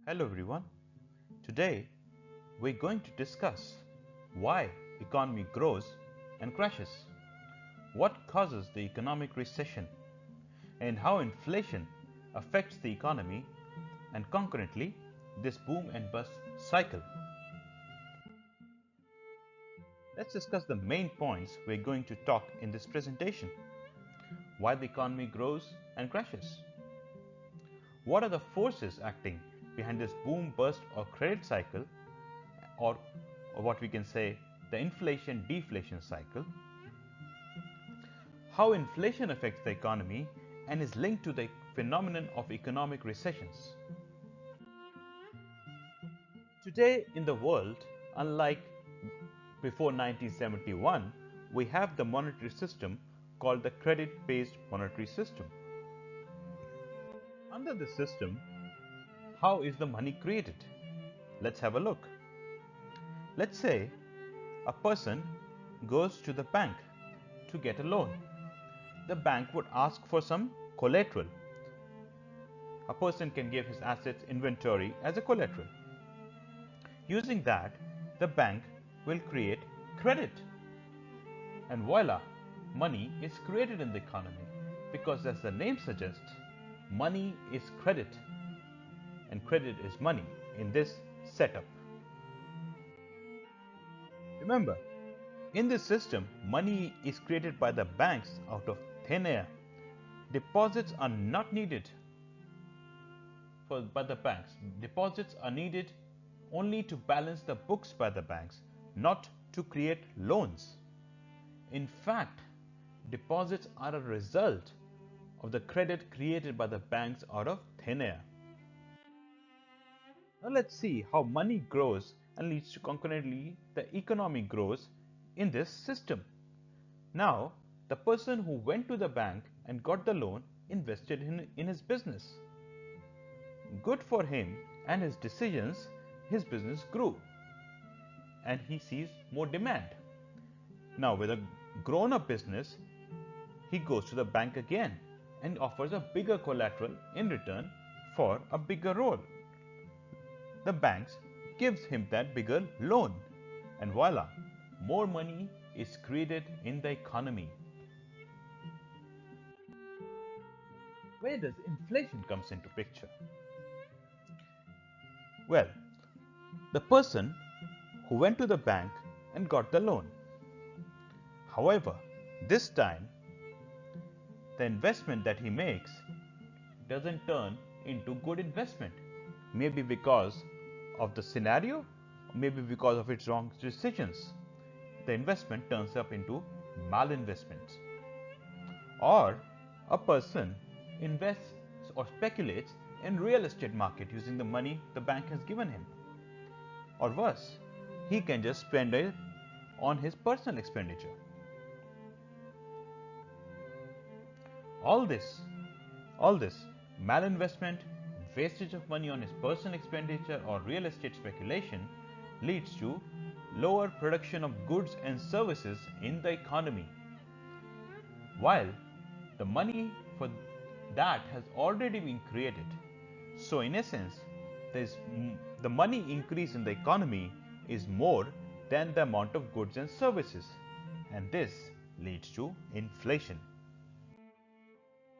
Hello everyone. Today we're going to discuss why economy grows and crashes, what causes the economic recession, and how inflation affects the economy and concurrently this boom and bust cycle. Let's discuss the main points we're going to talk in this presentation. Why the economy grows and crashes. What are the forces acting behind this boom bust or credit cycle, or what we can say the inflation deflation cycle? How inflation affects the economy and is linked to the phenomenon of economic recessions. Today in the world, unlike before 1971, we have the monetary system called the credit-based monetary system. Under this system, how is the money created? Let's have a look. Let's say a person goes to the bank to get a loan. The bank would ask for some collateral. A person can give his assets inventory as a collateral. Using that, the bank will create credit. And voila, money is created in the economy because, as the name suggests, money is credit and credit is money in this setup. Remember, in this system, money is created by the banks out of thin air. Deposits are not needed by the banks. Deposits are needed only to balance the books by the banks, not to create loans. In fact, deposits are a result of the credit created by the banks out of thin air. Now let's see how money grows and leads to concurrently the economy grows in this system. Now, the person who went to the bank and got the loan invested in his business. Good for him and his decisions, his business grew and he sees more demand. Now, with a grown-up business, he goes to the bank again and offers a bigger collateral in return for a bigger role. The banks gives him that bigger loan, and voila, more money is created in the economy. Where does inflation comes into picture? Well, the person who went to the bank and got the loan. However, this time the investment that he makes doesn't turn into good investment. Maybe because of the scenario, maybe because of its wrong decisions. The investment turns up into malinvestment. Or a person invests or speculates in real estate market using the money the bank has given him. Or worse, he can just spend it on his personal expenditure. All this malinvestment, wastage of money on his personal expenditure or real estate speculation leads to lower production of goods and services in the economy. While the money for that has already been created. So in essence, the money increase in the economy is more than the amount of goods and services, and this leads to inflation.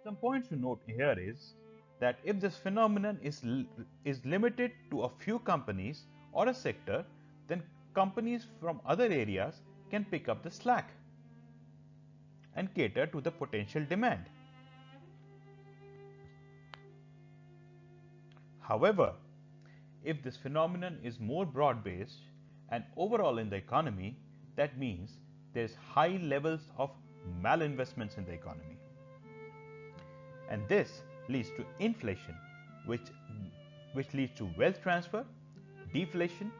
Some points to note here is that if this phenomenon is limited to a few companies or a sector, then companies from other areas can pick up the slack and cater to the potential demand. However, if this phenomenon is more broad-based and overall in the economy, that means there is high levels of malinvestments in the economy. And this leads to inflation, which leads to wealth transfer, deflation,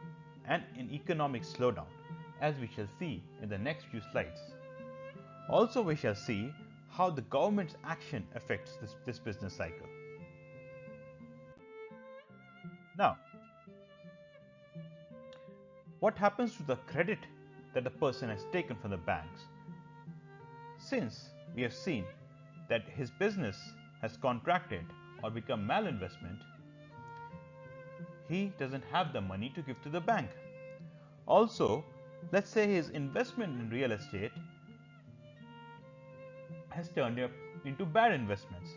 and an economic slowdown, as we shall see in the next few slides. Also, we shall see how the government's action affects this business cycle. Now, what happens to the credit that the person has taken from the banks? Since we have seen that his business has contracted or become malinvestment, he doesn't have the money to give to the bank. Also, let's say his investment in real estate has turned up into bad investments.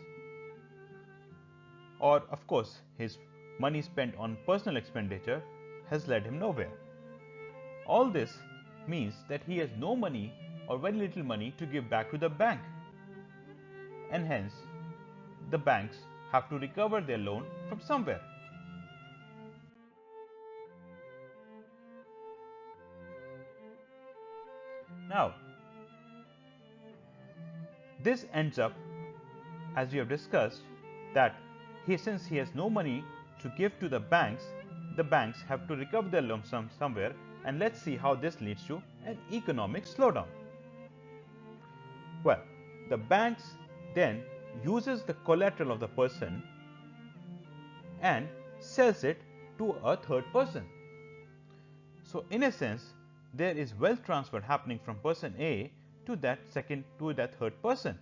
Or, of course, his money spent on personal expenditure has led him nowhere. All this means that he has no money or very little money to give back to the bank, and hence the banks have to recover their loan from somewhere. Now, this ends up, as we have discussed, that since he has no money to give to the banks have to recover their loan somewhere, and let's see how this leads to an economic slowdown. Well, the banks then uses the collateral of the person and sells it to a third person. So in a sense, there is wealth transfer happening from person A to that third person.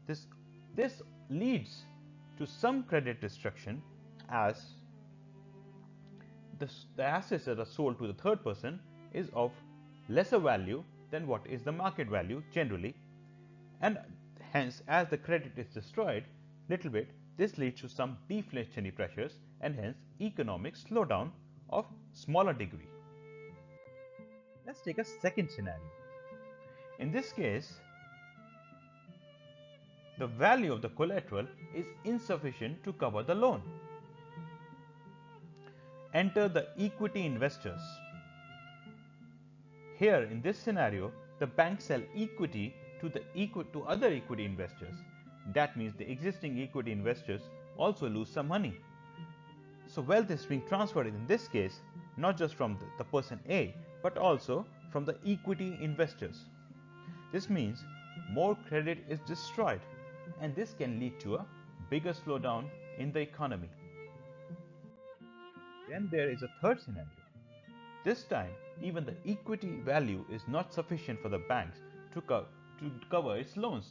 This leads to some credit destruction, as the assets that are sold to the third person is of lesser value than what is the market value generally, and hence as the credit is destroyed little bit, this leads to some deflationary pressures and hence economic slowdown of smaller degree. Let's take a second scenario. In this case, the value of the collateral is insufficient to cover the loan. Enter the equity investors. Here in this scenario, the banks sell equity to other equity investors. That means the existing equity investors also lose some money. So wealth is being transferred in this case not just from the person A, but also from the equity investors. This means more credit is destroyed, and this can lead to a bigger slowdown in the economy. Then there is a third scenario. This time, even the equity value is not sufficient for the banks to cover its loans.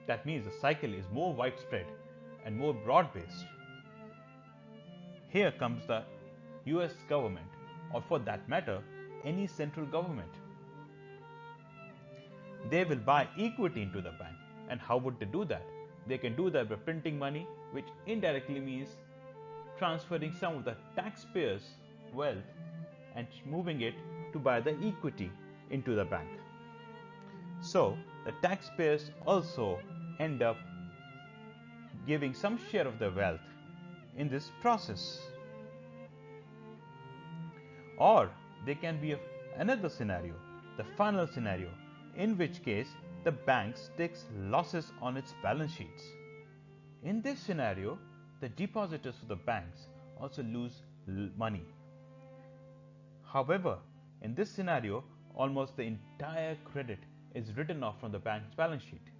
That means the cycle is more widespread and more broad-based. Here comes the US government, or for that matter, any central government. They will buy equity into the bank. And how would they do that? They can do that by printing money, which indirectly means transferring some of the taxpayers' wealth and moving it to buy the equity into the bank. So the taxpayers also end up giving some share of their wealth in this process. Or there can be another scenario, the final scenario, in which case the bank takes losses on its balance sheets. In this scenario, the depositors of the banks also lose money. However, in this scenario, almost the entire credit is written off from the bank's balance sheet.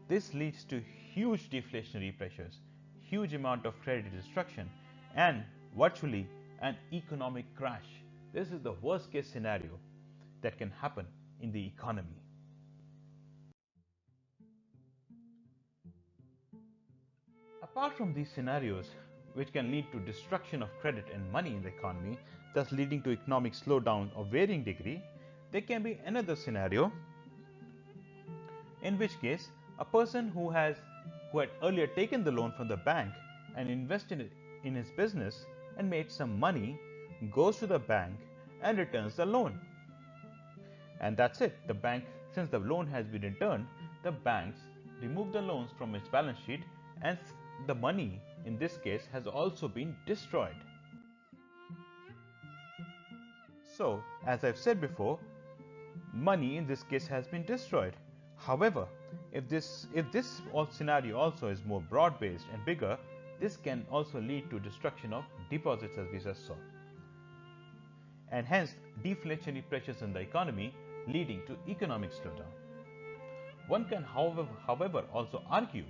This leads to huge deflationary pressures, huge amount of credit destruction, and virtually an economic crash. This is the worst case scenario that can happen in the economy. Apart from these scenarios, which can lead to destruction of credit and money in the economy, thus leading to economic slowdown of varying degree, there can be another scenario in which case a person who had earlier taken the loan from the bank and invested it in his business and made some money goes to the bank and returns the loan. And that's it. The bank, since the loan has been returned, the banks remove the loans from its balance sheet, and the money in this case has also been destroyed. So, as I've said before, money in this case has been destroyed. However, if this scenario also is more broad-based and bigger, this can also lead to destruction of deposits, as we just saw, and hence deflationary pressures in the economy leading to economic slowdown. One can, however, also argue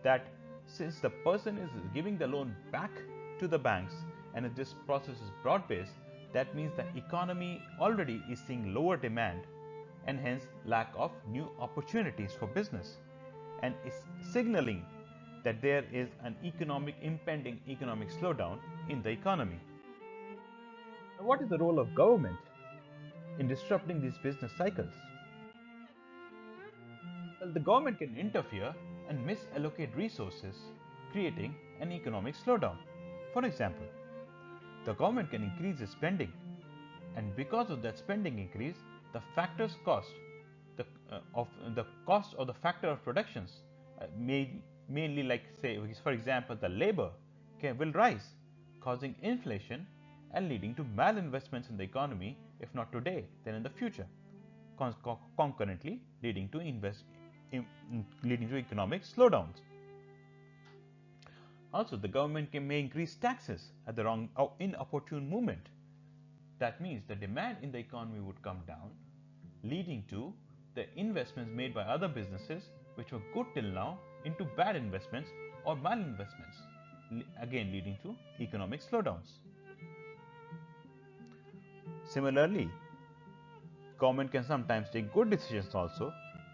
that since the person is giving the loan back to the banks and if this process is broad-based, that means the economy already is seeing lower demand and hence lack of new opportunities for business, and is signaling that there is an impending economic slowdown in the economy. Now, what is the role of government in disrupting these business cycles? Well, the government can interfere and misallocate resources, creating an economic slowdown. For example, the government can increase its spending, and because of that spending increase, the factors cost of the cost of the factor of productions mainly, like say for example the labor will rise, causing inflation and leading to malinvestments in the economy, if not today then in the future, concurrently leading to economic slowdowns. Also, the government may increase taxes at the wrong or inopportune moment. That means the demand in the economy would come down, leading to the investments made by other businesses which were good till now into bad investments or malinvestments, again leading to economic slowdowns. Similarly, government can sometimes take good decisions also,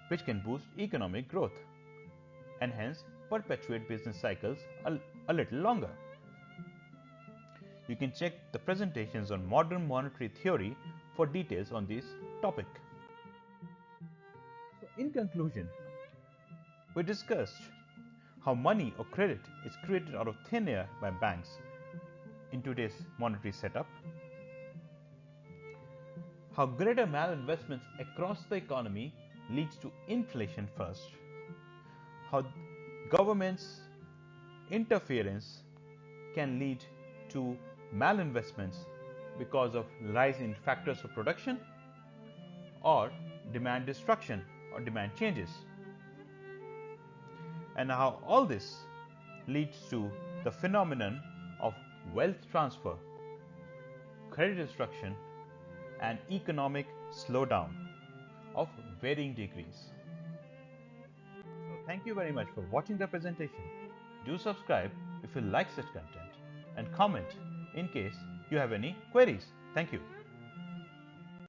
which can boost economic growth and hence perpetuate business cycles a little longer. You can check the presentations on modern monetary theory for details on this topic. So, in conclusion, we discussed how money or credit is created out of thin air by banks in today's monetary setup, how greater malinvestments across the economy leads to inflation first, how government's interference can lead to malinvestments because of rise in factors of production or demand destruction or demand changes, and how all this leads to the phenomenon of wealth transfer, credit destruction, and economic slowdown of varying degrees. So thank you very much for watching the presentation. Do subscribe if you like such content and comment in case you have any queries. Thank you.